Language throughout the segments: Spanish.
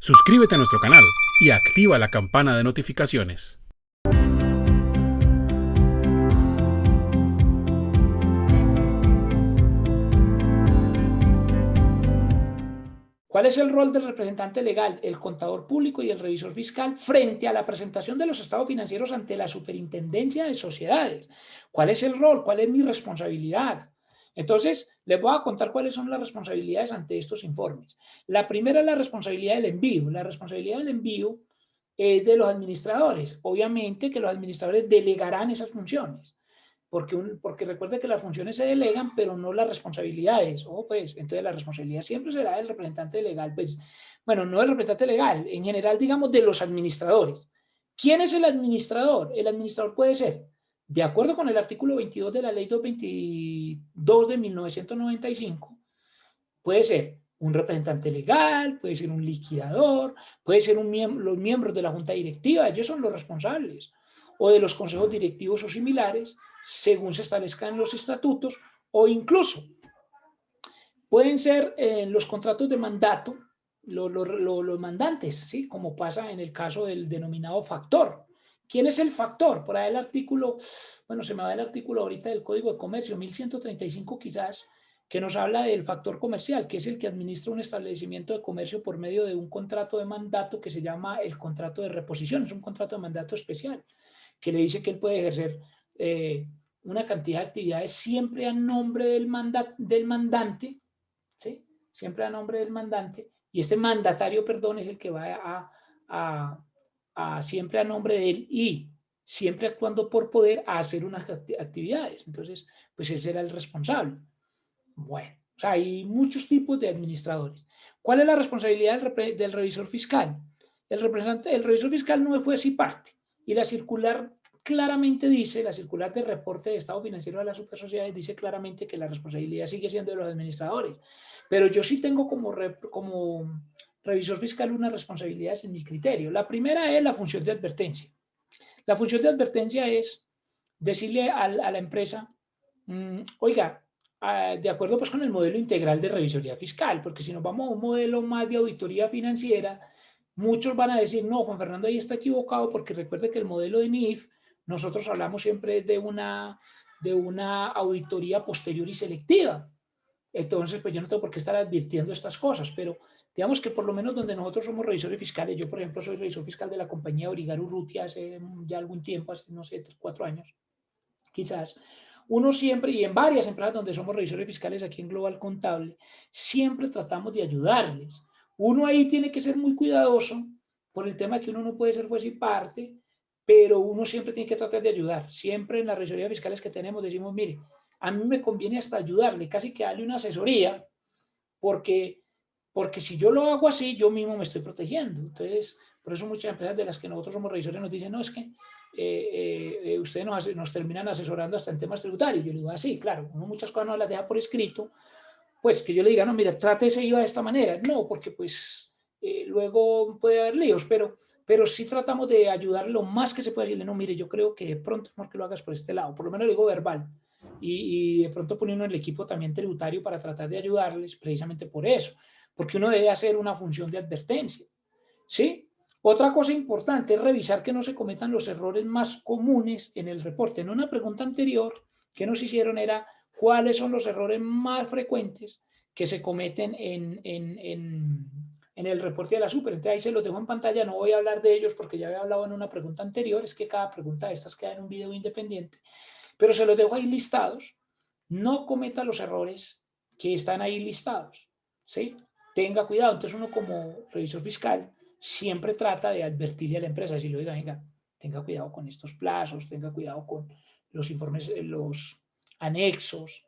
Suscríbete a nuestro canal y activa la campana de notificaciones. ¿Cuál es el rol del representante legal, el contador público y el revisor fiscal frente a la presentación de los estados financieros ante la Superintendencia de Sociedades? ¿Cuál es el rol? ¿Cuál es mi responsabilidad? Entonces, les voy a contar cuáles son las responsabilidades ante estos informes. La primera es la responsabilidad del envío. La responsabilidad del envío es de los administradores. Obviamente que los administradores delegarán esas funciones. Porque recuerde que las funciones se delegan, pero no las responsabilidades. Pues, entonces la responsabilidad siempre será del representante legal. Pues, bueno, no del representante legal, en general, digamos, de los administradores. ¿Quién es el administrador? El administrador puede ser, de acuerdo con el artículo 22 de la ley 222 de 1995, puede ser un representante legal, puede ser un liquidador, puede ser los miembros de la junta directiva, ellos son los responsables, o de los consejos directivos o similares, según se establezcan en los estatutos, o incluso pueden ser los contratos de mandato, los mandantes, ¿sí? Como pasa en el caso del denominado factor. ¿Quién es el factor? Por ahí el artículo, bueno, se me va el artículo ahorita del Código de Comercio, 1135 quizás, que nos habla del factor comercial, que es el que administra un establecimiento de comercio por medio de un contrato de mandato que se llama el contrato de reposición. Es un contrato de mandato especial que le dice que él puede ejercer una cantidad de actividades siempre a nombre del mandante, ¿sí? Siempre a nombre del mandante, y este mandatario, perdón, es el que va siempre a nombre de él y siempre actuando por poder a hacer unas actividades. Entonces, pues ese era el responsable. Bueno, o sea, hay muchos tipos de administradores. ¿Cuál es la responsabilidad del revisor fiscal? El revisor fiscal no fue así parte. Y la circular claramente dice, la circular de reporte de estado financiero de las supersociedades dice claramente que la responsabilidad sigue siendo de los administradores. Pero yo sí tengo como revisor fiscal unas responsabilidades en mi criterio. La primera es la función de advertencia. La función de advertencia es decirle a la empresa, oiga, de acuerdo pues con el modelo integral de revisoría fiscal, porque si nos vamos a un modelo más de auditoría financiera, muchos van a decir, no, Juan Fernando ahí está equivocado, porque recuerde que el modelo de NIF, nosotros hablamos siempre de una auditoría posterior y selectiva. Entonces, pues yo no tengo por qué estar advirtiendo estas cosas, pero digamos que por lo menos donde nosotros somos revisores fiscales, yo por ejemplo soy revisor fiscal de la compañía Origar Urrutia hace ya algún tiempo, hace no sé, 3, 4 años, quizás, uno siempre, y en varias empresas donde somos revisores fiscales aquí en Global Contable, siempre tratamos de ayudarles. Uno ahí tiene que ser muy cuidadoso por el tema que uno no puede ser juez y parte, pero uno siempre tiene que tratar de ayudar. Siempre en las revisorías fiscales que tenemos decimos, mire, a mí me conviene hasta ayudarle, casi que darle una asesoría, porque si yo lo hago así, yo mismo me estoy protegiendo. Entonces, por eso muchas empresas de las que nosotros somos revisores nos dicen, no, es que ustedes nos terminan asesorando hasta en temas tributarios. Yo le digo, así, claro, uno muchas cosas no las deja por escrito, pues que yo le diga, no, mira, trate ese IVA de esta manera. No, porque pues luego puede haber líos, pero sí tratamos de ayudar lo más que se puede decirle, no, mire, yo creo que de pronto es mejor que lo hagas por este lado, por lo menos le digo verbal. Y de pronto poniendo el equipo también tributario para tratar de ayudarles precisamente por eso, porque uno debe hacer una función de advertencia, ¿sí? Otra cosa importante es revisar que no se cometan los errores más comunes en el reporte. En una pregunta anterior que nos hicieron era cuáles son los errores más frecuentes que se cometen en el reporte de la super. Entonces ahí se los dejo en pantalla, no voy a hablar de ellos porque ya había hablado en una pregunta anterior, es que cada pregunta de estas queda en un video independiente, pero se los dejo ahí listados. No cometa los errores que están ahí listados, ¿sí? Tenga cuidado. Entonces uno como revisor fiscal siempre trata de advertirle a la empresa, decirle, oiga, venga, tenga cuidado con estos plazos, tenga cuidado con los informes, los anexos,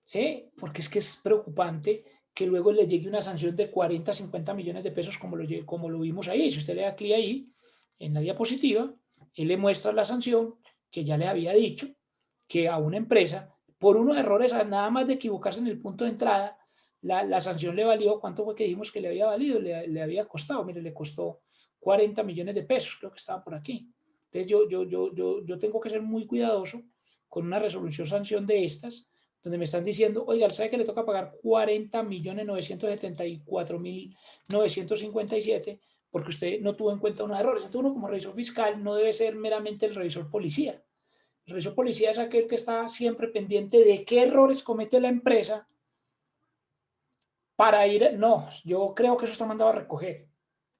¿sí? Porque es que es preocupante que luego le llegue una sanción de 40, 50 millones de pesos como lo vimos ahí. Si usted le da clic ahí, en la diapositiva, él le muestra la sanción que ya le había dicho, que a una empresa, por unos errores, nada más de equivocarse en el punto de entrada, la sanción le valió, ¿cuánto fue que dijimos que le había valido? Le había costado, mire, le costó 40 millones de pesos, creo que estaba por aquí. Entonces yo tengo que ser muy cuidadoso con una resolución sanción de estas, donde me están diciendo, oiga, ¿sabe que le toca pagar 40.974.957? porque usted no tuvo en cuenta unos errores. Entonces uno como revisor fiscal no debe ser meramente el revisor policía. El revisor policía es aquel que está siempre pendiente de qué errores comete la empresa para ir, no, yo creo que eso está mandado a recoger.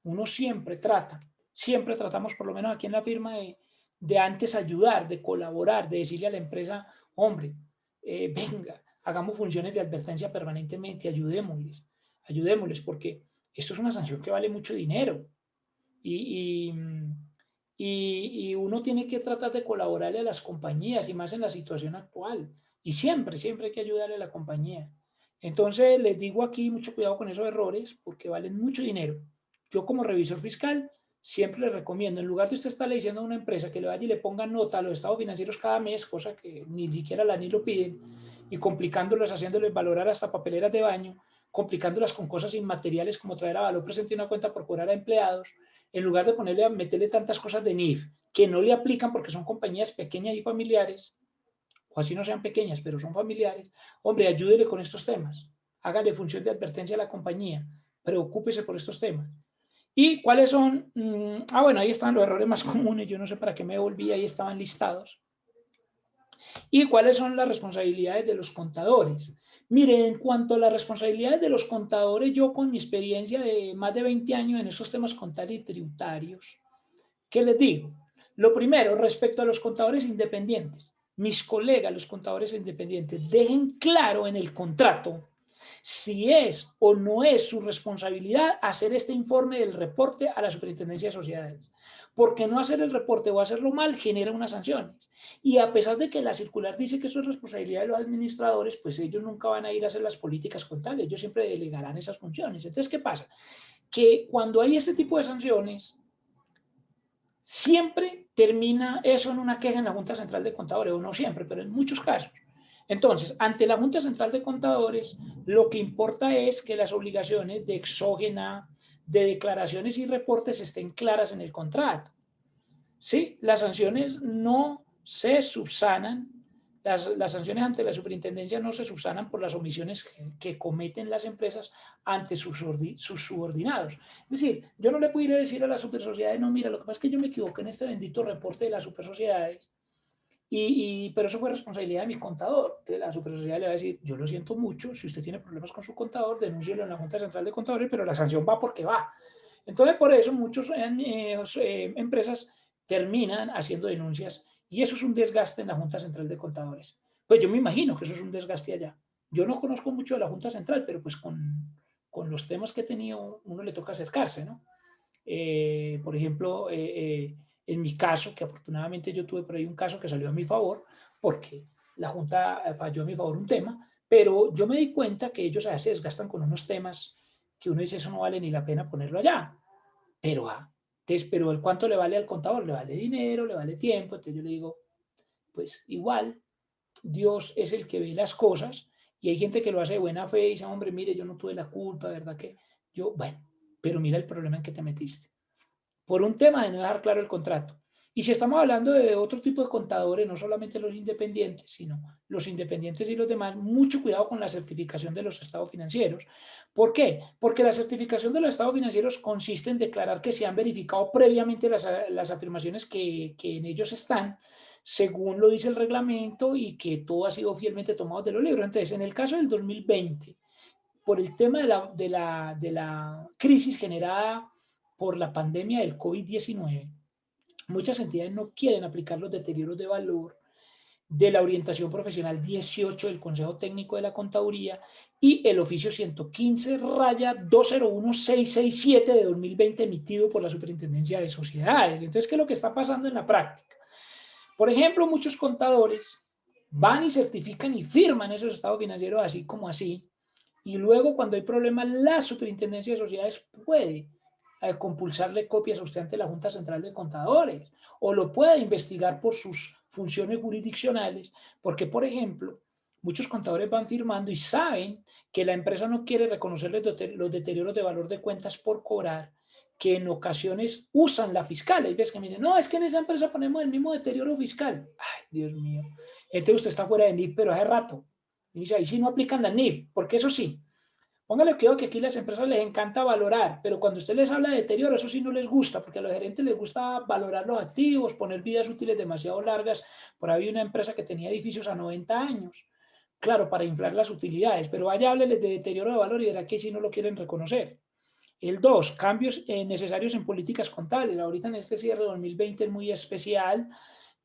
Uno siempre tratamos, por lo menos aquí en la firma, de antes ayudar, de colaborar, de decirle a la empresa, hombre, venga, hagamos funciones de advertencia permanentemente, ayudémosles, porque esto es una sanción que vale mucho dinero y, y uno tiene que tratar de colaborarle a las compañías y más en la situación actual. Y siempre hay que ayudarle a la compañía. Entonces, les digo aquí, mucho cuidado con esos errores porque valen mucho dinero. Yo como revisor fiscal siempre les recomiendo, en lugar de usted estarle diciendo a una empresa que le vaya y le ponga nota a los estados financieros cada mes, cosa que ni siquiera la ni lo piden, y complicándolos, haciéndoles valorar hasta papeleras de baño, complicándolas con cosas inmateriales como traer a valor presente una cuenta por cobrar a empleados, en lugar de meterle tantas cosas de NIF que no le aplican porque son compañías pequeñas y familiares, o así no sean pequeñas, pero son familiares, hombre, ayúdele con estos temas, hágale función de advertencia a la compañía, preocúpese por estos temas. ¿Y cuáles son? Bueno, ahí están los errores más comunes, yo no sé para qué me volví, ahí estaban listados. ¿Y cuáles son las responsabilidades de los contadores? Mire, en cuanto a las responsabilidades de los contadores, yo con mi experiencia de más de 20 años en estos temas contables y tributarios, ¿qué les digo? Lo primero, respecto a los contadores independientes, mis colegas, los contadores independientes, dejen claro en el contrato si es o no es su responsabilidad hacer este informe del reporte a la Superintendencia de Sociedades. Porque no hacer el reporte o hacerlo mal genera unas sanciones. Y a pesar de que la circular dice que eso es responsabilidad de los administradores, pues ellos nunca van a ir a hacer las políticas contables, ellos siempre delegarán esas funciones. Entonces, ¿qué pasa? Que cuando hay este tipo de sanciones, siempre termina eso en una queja en la Junta Central de Contadores, o no siempre, pero en muchos casos. Entonces, ante la Junta Central de Contadores, lo que importa es que las obligaciones de exógena, de declaraciones y reportes estén claras en el contrato. Sí, las sanciones no se subsanan, las sanciones ante la superintendencia no se subsanan por las omisiones que cometen las empresas ante sus subordinados. Es decir, yo no le puedo ir a decir a las supersociedades, no, mira, lo que pasa es que yo me equivoqué en este bendito reporte de las supersociedades, pero eso fue responsabilidad de mi contador. De la supersociedad le va a decir, yo lo siento mucho, si usted tiene problemas con su contador, denúncielo en la Junta Central de Contadores, pero la sanción va porque va. Entonces, por eso muchas empresas terminan haciendo denuncias y eso es un desgaste en la Junta Central de Contadores. Pues yo me imagino que eso es un desgaste allá. Yo no conozco mucho de la Junta Central, pero pues con los temas que he tenido, uno le toca acercarse, ¿no? Por ejemplo, en mi caso, que afortunadamente yo tuve por ahí un caso que salió a mi favor, porque la Junta falló a mi favor un tema, pero yo me di cuenta que ellos a veces se desgastan con unos temas que uno dice, eso no vale ni la pena ponerlo allá, pero, pero el cuánto le vale al contador, le vale dinero, le vale tiempo, entonces yo le digo, pues igual, Dios es el que ve las cosas y hay gente que lo hace de buena fe y dice, hombre, mire, yo no tuve la culpa, ¿verdad? Que yo, bueno, pero mira el problema en que te metiste. Por un tema de no dejar claro el contrato. Y si estamos hablando de otro tipo de contadores, no solamente los independientes, sino los independientes y los demás, mucho cuidado con la certificación de los estados financieros. ¿Por qué? Porque la certificación de los estados financieros consiste en declarar que se han verificado previamente las afirmaciones que en ellos están, según lo dice el reglamento, y que todo ha sido fielmente tomado de los libros. Entonces, en el caso del 2020, por el tema de la crisis generada por la pandemia del COVID-19, muchas entidades no quieren aplicar los deterioros de valor de la orientación profesional 18 del Consejo Técnico de la Contaduría y el oficio 115-201667 de 2020 emitido por la Superintendencia de Sociedades. Entonces, ¿qué es lo que está pasando en la práctica? Por ejemplo, muchos contadores van y certifican y firman esos estados financieros así como así, y luego cuando hay problemas la Superintendencia de Sociedades puede compulsarle copias a usted ante la Junta Central de Contadores o lo puede investigar por sus funciones jurisdiccionales, porque por ejemplo, muchos contadores van firmando y saben que la empresa no quiere reconocer los deterioros de valor de cuentas por cobrar, que en ocasiones usan la fiscal. Hay veces que me dicen, no, es que en esa empresa ponemos el mismo deterioro fiscal. Ay, Dios mío. Entonces usted está fuera de NIF, pero hace rato. Y dice, ahí sí no aplican la NIF, porque eso sí, Póngale cuidado que aquí las empresas les encanta valorar, pero cuando usted les habla de deterioro, eso sí no les gusta, porque a los gerentes les gusta valorar los activos, poner vidas útiles demasiado largas. Por ahí había una empresa que tenía edificios a 90 años, claro, para inflar las utilidades, pero vaya, hábleles de deterioro de valor y verá que si no lo quieren reconocer. El 2, cambios necesarios en políticas contables. Ahorita en este cierre 2020 es muy especial.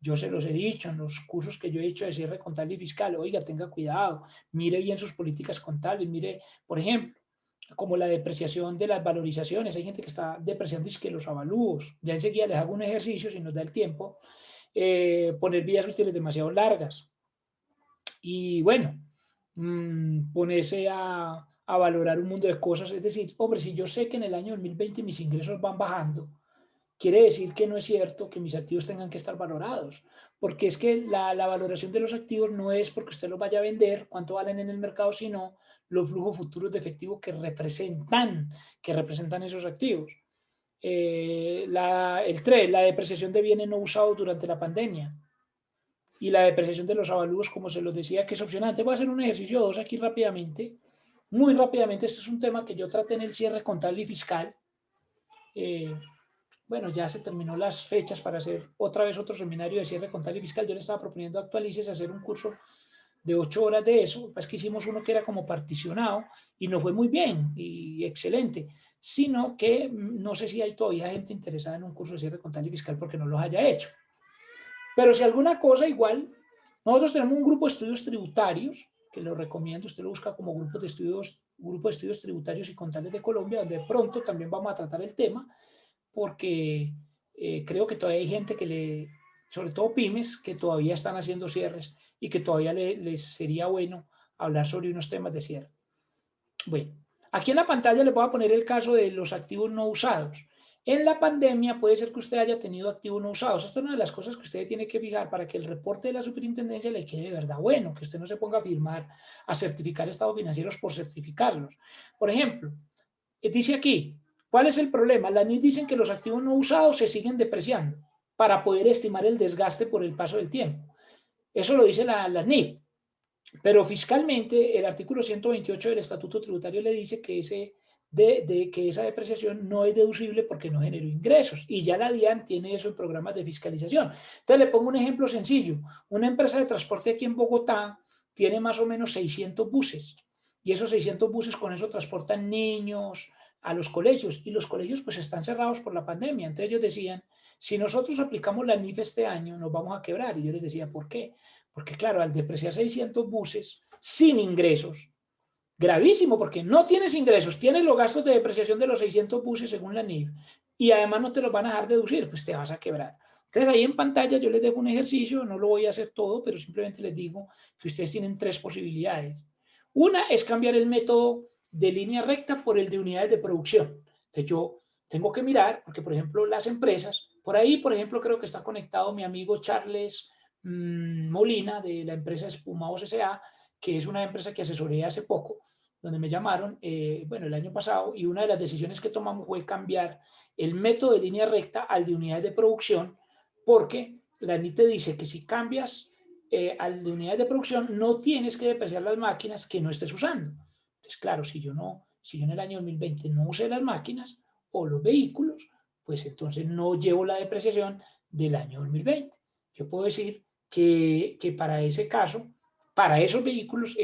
Yo se los he dicho en los cursos que yo he hecho de cierre contable y fiscal. Oiga, tenga cuidado, mire bien sus políticas contables. Mire, por ejemplo, como la depreciación de las valorizaciones. Hay gente que está depreciando y es que los avalúos. Ya enseguida les hago un ejercicio, si nos da el tiempo, poner vidas útiles demasiado largas. Y bueno, ponerse a valorar un mundo de cosas. Es decir, hombre, si yo sé que en el año 2020 mis ingresos van bajando, quiere decir que no es cierto que mis activos tengan que estar valorados, porque es que la valoración de los activos no es porque usted los vaya a vender, cuánto valen en el mercado, sino los flujos futuros de efectivo que representan esos activos. El 3, la depreciación de bienes no usados durante la pandemia y la depreciación de los avalúos, como se los decía, que es opcional. Voy a hacer un ejercicio 2 aquí rápidamente, muy rápidamente. Este es un tema que yo traté en el cierre contable y fiscal. Eh, bueno, ya se terminó las fechas para hacer otra vez otro seminario de cierre contable y fiscal. Yo le estaba proponiendo a Actualices hacer un curso de 8 horas de eso. Pues que hicimos uno que era como particionado y no fue muy bien y excelente, sino que no sé si hay todavía gente interesada en un curso de cierre contable y fiscal porque no los haya hecho. Pero si alguna cosa igual, nosotros tenemos un grupo de estudios tributarios, que lo recomiendo, usted lo busca como grupo de estudios tributarios y contables de Colombia, donde de pronto también vamos a tratar el tema, porque creo que todavía hay gente sobre todo pymes, que todavía están haciendo cierres y que todavía les sería bueno hablar sobre unos temas de cierre. Bueno, aquí en la pantalla les voy a poner el caso de los activos no usados. En la pandemia puede ser que usted haya tenido activos no usados. Esto es una de las cosas que usted tiene que fijar para que el reporte de la superintendencia le quede de verdad bueno, que usted no se ponga a firmar, a certificar estados financieros por certificarlos. Por ejemplo, dice aquí, ¿cuál es el problema? Las NIF dicen que los activos no usados se siguen depreciando para poder estimar el desgaste por el paso del tiempo. Eso lo dice la NIF. Pero fiscalmente, el artículo 128 del Estatuto Tributario le dice que, que esa depreciación no es deducible porque no generó ingresos. Y ya la DIAN tiene eso en programas de fiscalización. Entonces, le pongo un ejemplo sencillo. Una empresa de transporte aquí en Bogotá tiene más o menos 600 buses. Y esos 600 buses con eso transportan niños a los colegios. Y los colegios pues están cerrados por la pandemia. Entonces ellos decían, si nosotros aplicamos la NIF este año, nos vamos a quebrar. Y yo les decía, ¿por qué? Porque claro, al depreciar 600 buses sin ingresos, gravísimo, porque no tienes ingresos, tienes los gastos de depreciación de los 600 buses según la NIF, y además no te los van a dejar deducir, pues te vas a quebrar. Entonces ahí en pantalla yo les dejo un ejercicio, no lo voy a hacer todo, pero simplemente les digo que ustedes tienen 3 posibilidades. Una es cambiar el método de línea recta por el de unidades de producción. Entonces yo tengo que mirar, porque por ejemplo las empresas, por ahí por ejemplo creo que está conectado mi amigo Charles Molina de la empresa Espumados S.A., que es una empresa que asesoré hace poco, donde me llamaron, bueno, el año pasado, y una de las decisiones que tomamos fue cambiar el método de línea recta al de unidades de producción, porque la NIT te dice que si cambias al de unidades de producción, no tienes que depreciar las máquinas que no estés usando. Entonces, claro, si yo en el año 2020 no usé las máquinas o los vehículos, pues entonces no llevo la depreciación del año 2020. Yo puedo decir que para ese caso, para esos vehículos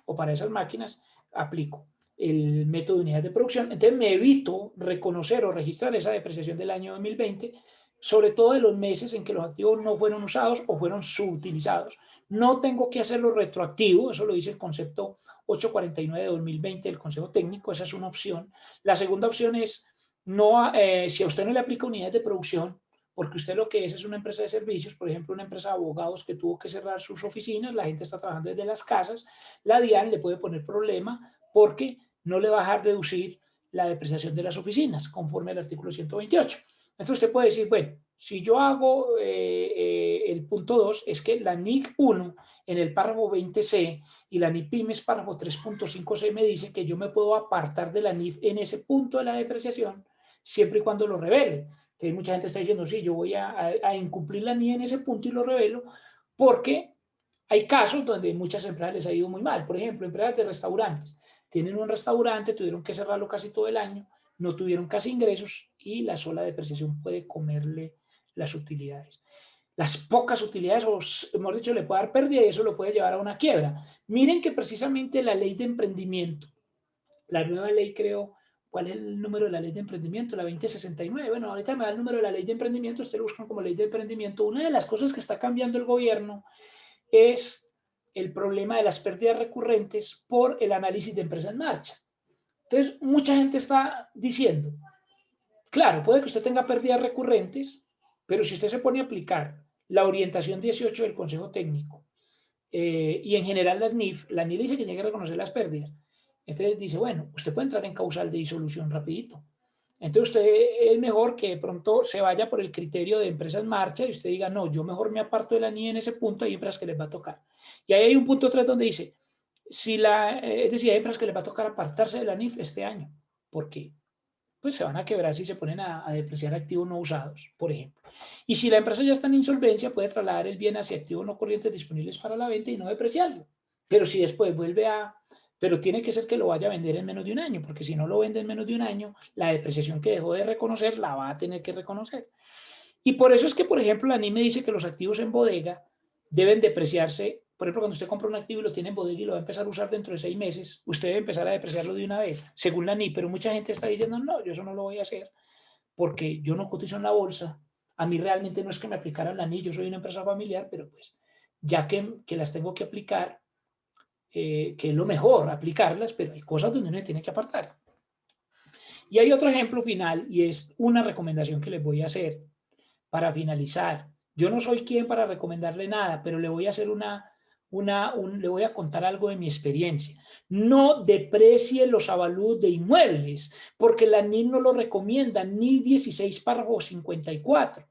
o para esas máquinas, aplico el método de unidades de producción. Entonces me evito reconocer o registrar esa depreciación del año 2020, sobre todo de los meses en que los activos no fueron usados o fueron subutilizados. No tengo que hacerlo retroactivo, eso lo dice el concepto 849 de 2020 del Consejo Técnico, esa es una opción. La segunda opción es, no, si a usted no le aplica unidades de producción, porque usted lo que es una empresa de servicios, por ejemplo, una empresa de abogados que tuvo que cerrar sus oficinas, la gente está trabajando desde las casas, la DIAN le puede poner problema porque no le va a dejar deducir la depreciación de las oficinas, conforme al artículo 128. Entonces usted puede decir, bueno, si yo hago el punto 2, es que la NIC 1 en el párrafo 20C y la NIC PYMES párrafo 3.5C me dice que yo me puedo apartar de la NIF en ese punto de la depreciación siempre y cuando lo revele. Entonces mucha gente está diciendo, sí, yo voy a incumplir la NIF en ese punto y lo revelo porque hay casos donde muchas empresas les ha ido muy mal. Por ejemplo, empresas de restaurantes. tienen un restaurante, tuvieron que cerrarlo casi todo el año, no tuvieron casi ingresos y la sola depreciación puede comerle las utilidades. Las pocas utilidades, o hemos dicho, le puede dar pérdida y eso lo puede llevar a una quiebra. Miren que precisamente la ley de emprendimiento, la nueva ley creo, ¿cuál es el número de la ley de emprendimiento? La 2069. Bueno, ahorita me da el número de la ley de emprendimiento, ustedes lo buscan como ley de emprendimiento. Una de las cosas que está cambiando el gobierno es el problema de las pérdidas recurrentes por el análisis de empresa en marcha. Entonces, mucha gente está diciendo, claro, puede que usted tenga pérdidas recurrentes, pero si usted se pone a aplicar la orientación 18 del Consejo Técnico y en general la NIF dice que tiene que reconocer las pérdidas. Entonces dice, bueno, usted puede entrar en causal de disolución rapidito. Entonces usted es mejor que de pronto se vaya por el criterio de empresa en marcha y usted diga, no, yo mejor me aparto de la NIF en ese punto, hay empresas que les va a tocar. Y ahí hay un punto 3 donde dice, es decir, hay empresas que les va a tocar apartarse de la NIF este año. ¿Por qué? Pues se van a quebrar si se ponen a depreciar activos no usados, por ejemplo. Y si la empresa ya está en insolvencia, puede trasladar el bien hacia activos no corrientes disponibles para la venta y no depreciarlo. Pero si después pero tiene que ser que lo vaya a vender en menos de un año, porque si no lo vende en menos de un año, la depreciación que dejó de reconocer la va a tener que reconocer. Y por eso es que, por ejemplo, la NIM me dice que los activos en bodega deben depreciarse. Por ejemplo, cuando usted compra un activo y lo tiene en bodega y lo va a empezar a usar dentro de 6 meses, usted debe empezar a depreciarlo de una vez, según la NIM. Pero mucha gente está diciendo, no, yo eso no lo voy a hacer porque yo no cotizo en la bolsa. A mí realmente no es que me aplicaran la NIM, yo soy una empresa familiar, pero pues ya que las tengo que aplicar, que es lo mejor, aplicarlas, pero hay cosas donde uno tiene que apartar. Y hay otro ejemplo final y es una recomendación que les voy a hacer para finalizar. Yo no soy quien para recomendarle nada, pero le voy a hacer le voy a contar algo de mi experiencia. No deprecie los avalúos de inmuebles, porque la NIM no lo recomienda, ni 16 párrafo 54.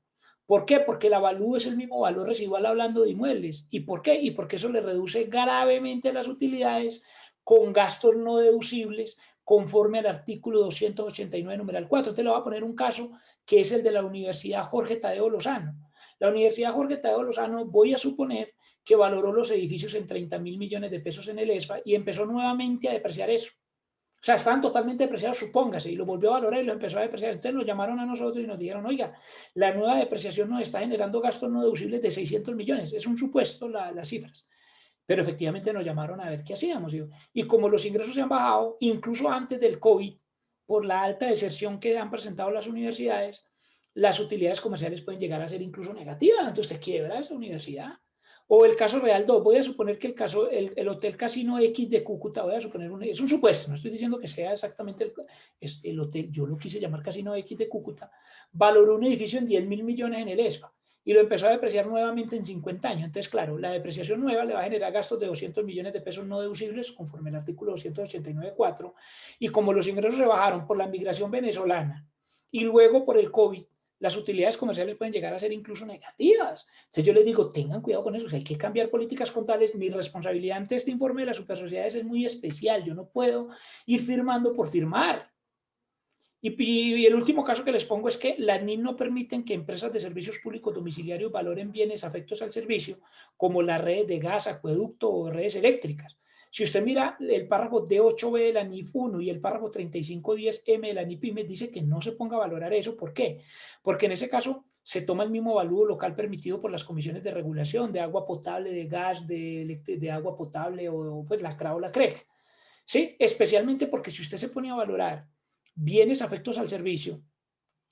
¿Por qué? Porque el avalúo es el mismo valor residual hablando de inmuebles. ¿Y por qué? Y porque eso le reduce gravemente las utilidades con gastos no deducibles conforme al artículo 289, numeral 4. Te le voy a poner un caso que es el de la Universidad Jorge Tadeo Lozano. La Universidad Jorge Tadeo Lozano, voy a suponer que valoró los edificios en 30.000 millones de pesos en el ESFA y empezó nuevamente a depreciar eso. O sea, estaban totalmente depreciados, supóngase, y lo volvió a valorar y lo empezó a depreciar. Entonces nos llamaron a nosotros y nos dijeron, oiga, la nueva depreciación nos está generando gastos no deducibles de 600 millones. Es un supuesto las cifras. Pero efectivamente nos llamaron a ver qué hacíamos. Y como los ingresos se han bajado, incluso antes del COVID, por la alta deserción que han presentado las universidades, las utilidades comerciales pueden llegar a ser incluso negativas. Entonces usted quiebra esa universidad. O el caso real 2, voy a suponer que el Hotel Casino X de Cúcuta, voy a suponer, es un supuesto, no estoy diciendo que sea exactamente el hotel, yo lo quise llamar Casino X de Cúcuta, valoró un edificio en 10.000 millones en el ESFA y lo empezó a depreciar nuevamente en 50 años. Entonces, claro, la depreciación nueva le va a generar gastos de 200 millones de pesos no deducibles conforme al artículo 289.4 y como los ingresos se bajaron por la migración venezolana y luego por el COVID, las utilidades comerciales pueden llegar a ser incluso negativas. Entonces yo les digo, tengan cuidado con eso, si hay que cambiar políticas contables, mi responsabilidad ante este informe de las supersociedades es muy especial, yo no puedo ir firmando por firmar. Y el último caso que les pongo es que las NIM no permiten que empresas de servicios públicos domiciliarios valoren bienes afectos al servicio, como las redes de gas, acueducto o redes eléctricas. Si usted mira el párrafo D8B de la NIF 1 y el párrafo 3510M de la NIF PYME, dice que no se ponga a valorar eso. ¿Por qué? Porque en ese caso se toma el mismo valúo local permitido por las comisiones de regulación de agua potable, de gas, de agua potable o pues la CRA o la CREG. ¿Sí? Especialmente porque si usted se pone a valorar bienes afectos al servicio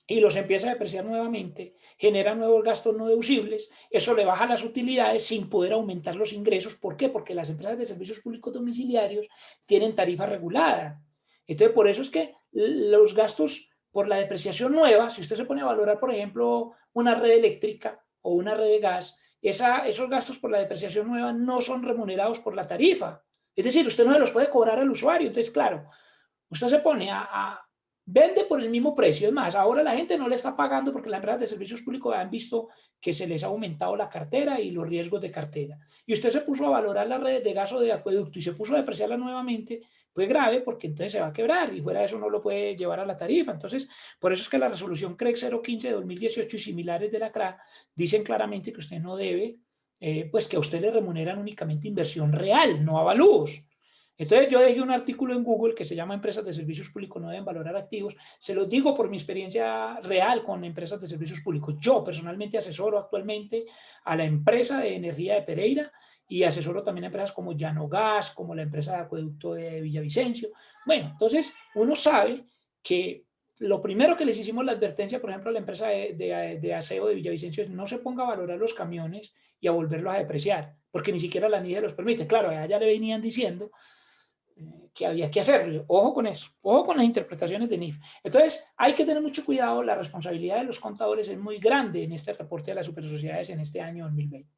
y los empieza a depreciar nuevamente, genera nuevos gastos no deducibles, eso le baja las utilidades sin poder aumentar los ingresos. ¿Por qué? Porque las empresas de servicios públicos domiciliarios tienen tarifa regulada. Entonces, por eso es que los gastos por la depreciación nueva, si usted se pone a valorar, por ejemplo, una red eléctrica o una red de gas, esos gastos por la depreciación nueva no son remunerados por la tarifa. Es decir, usted no se los puede cobrar al usuario. Entonces, claro, usted se pone vende por el mismo precio. Es más, ahora la gente no le está pagando porque las empresas de servicios públicos han visto que se les ha aumentado la cartera y los riesgos de cartera. Y usted se puso a valorar las redes de gas o de acueducto y se puso a depreciarla nuevamente, pues grave porque entonces se va a quebrar y fuera de eso no lo puede llevar a la tarifa. Entonces, por eso es que la resolución CREC 015 de 2018 y similares de la CRA dicen claramente que usted no debe, pues que a usted le remuneran únicamente inversión real, no avalúos. Entonces yo dejé un artículo en Google que se llama Empresas de Servicios Públicos no deben valorar activos. Se los digo por mi experiencia real con empresas de servicios públicos. Yo personalmente asesoro actualmente a la empresa de energía de Pereira y asesoro también a empresas como Llano Gas, como la empresa de acueducto de Villavicencio. Bueno, entonces uno sabe que lo primero que les hicimos la advertencia, por ejemplo, a la empresa de aseo de Villavicencio es no se ponga a valorar los camiones y a volverlos a depreciar, porque ni siquiera la NIDE los permite. Claro, allá le venían diciendo que había que hacerlo. Ojo con eso, ojo con las interpretaciones de NIF. Entonces, hay que tener mucho cuidado, la responsabilidad de los contadores es muy grande en este reporte de las supersociedades en este año 2020.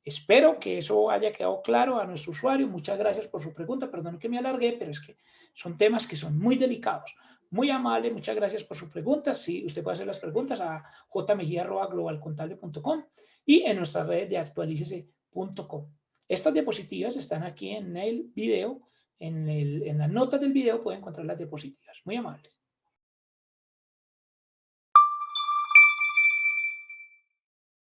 Espero que eso haya quedado claro a nuestro usuario. Muchas gracias por su pregunta. Perdón que me alargué, pero es que son temas que son muy delicados. Muy amable, muchas gracias por su pregunta. Sí, usted puede hacer las preguntas a jmejia@globalcontable.com y en nuestras redes de actualícese.com. Estas diapositivas están aquí en el video, en las notas del video pueden encontrar las diapositivas. Muy amables.